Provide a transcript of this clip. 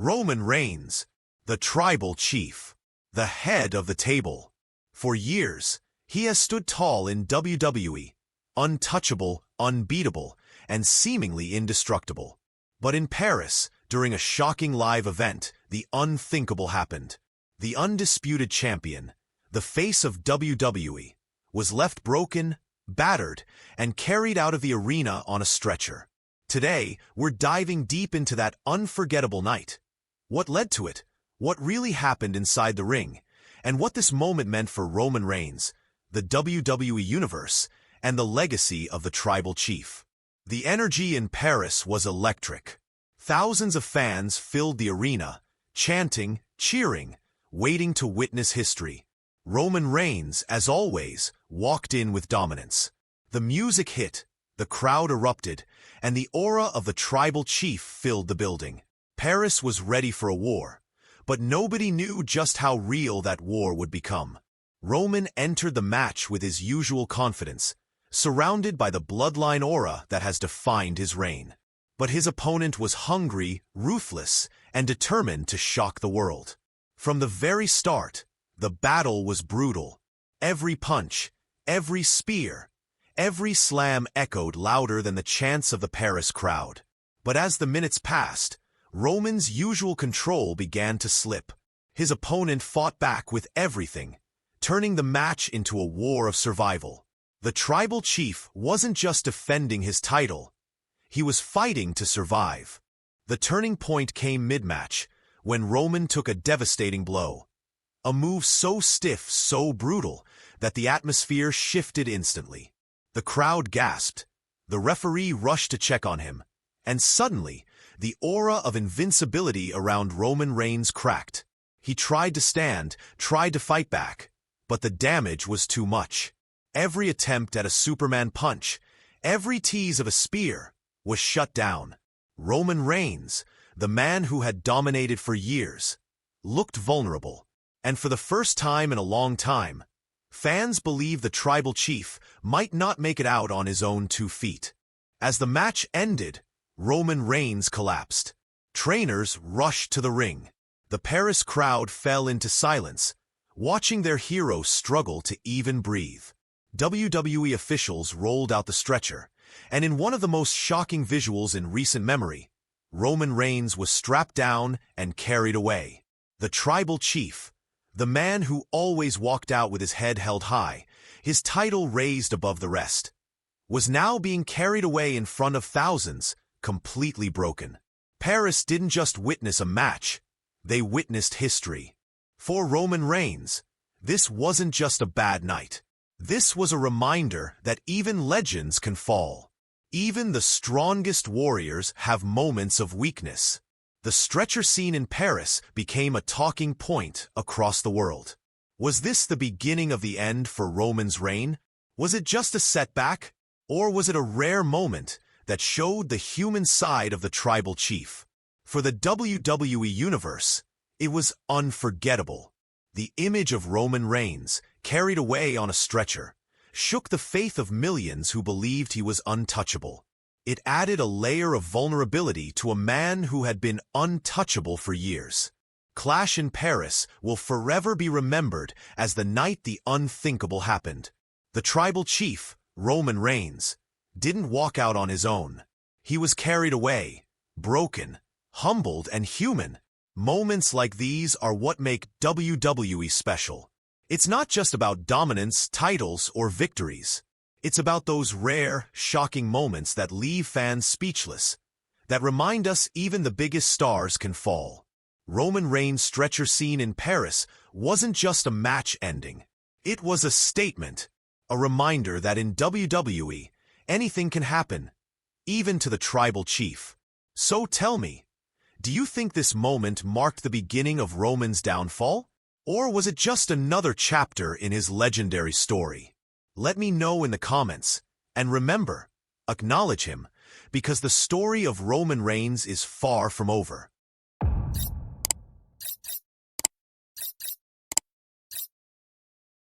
Roman Reigns, the tribal chief, the head of the table. For years, he has stood tall in WWE, untouchable, unbeatable, and seemingly indestructible. But in Paris, during a shocking live event, the unthinkable happened. The undisputed champion, the face of WWE, was left broken, battered, and carried out of the arena on a stretcher. Today, we're diving deep into that unforgettable night. What led to it, what really happened inside the ring, and what this moment meant for Roman Reigns, the WWE Universe, and the legacy of the tribal chief. The energy in Paris was electric. Thousands of fans filled the arena, chanting, cheering, waiting to witness history. Roman Reigns, as always, walked in with dominance. The music hit, the crowd erupted, and the aura of the tribal chief filled the building. Paris was ready for a war, but nobody knew just how real that war would become. Roman entered the match with his usual confidence, surrounded by the bloodline aura that has defined his reign. But his opponent was hungry, ruthless, and determined to shock the world. From the very start, the battle was brutal. Every punch, every spear, every slam echoed louder than the chants of the Paris crowd. But as the minutes passed, Roman's usual control began to slip. His opponent fought back with everything, turning the match into a war of survival. The tribal chief wasn't just defending his title, he was fighting to survive. The turning point came mid-match, when Roman took a devastating blow. A move so stiff, so brutal, that the atmosphere shifted instantly. The crowd gasped, the referee rushed to check on him, and suddenly, the aura of invincibility around Roman Reigns cracked. He tried to stand, tried to fight back, but the damage was too much. Every attempt at a Superman punch, every tease of a spear, was shut down. Roman Reigns, the man who had dominated for years, looked vulnerable. And for the first time in a long time, fans believed the tribal chief might not make it out on his own 2 feet. As the match ended, Roman Reigns collapsed. Trainers rushed to the ring. The Paris crowd fell into silence, watching their hero struggle to even breathe. WWE officials rolled out the stretcher, and in one of the most shocking visuals in recent memory, Roman Reigns was strapped down and carried away. The tribal chief, the man who always walked out with his head held high, his title raised above the rest, was now being carried away in front of thousands, completely broken. Paris didn't just witness a match, they witnessed history. For Roman Reigns, this wasn't just a bad night. This was a reminder that even legends can fall. Even the strongest warriors have moments of weakness. The stretcher scene in Paris became a talking point across the world. Was this the beginning of the end for Roman's reign? Was it just a setback? Or was it a rare moment that showed the human side of the tribal chief? For the WWE Universe, it was unforgettable. The image of Roman Reigns, carried away on a stretcher, shook the faith of millions who believed he was untouchable. It added a layer of vulnerability to a man who had been untouchable for years. Clash in Paris will forever be remembered as the night the unthinkable happened. The tribal chief, Roman Reigns, didn't walk out on his own. He was carried away, broken, humbled, and human. Moments like these are what make WWE special. It's not just about dominance, titles, or victories. It's about those rare, shocking moments that leave fans speechless, that remind us even the biggest stars can fall. Roman Reigns' stretcher scene in Paris wasn't just a match ending. It was a statement, a reminder that in WWE, anything can happen, even to the tribal chief. So tell me, do you think this moment marked the beginning of Roman's downfall? Or was it just another chapter in his legendary story? Let me know in the comments. And remember, acknowledge him, because the story of Roman Reigns is far from over.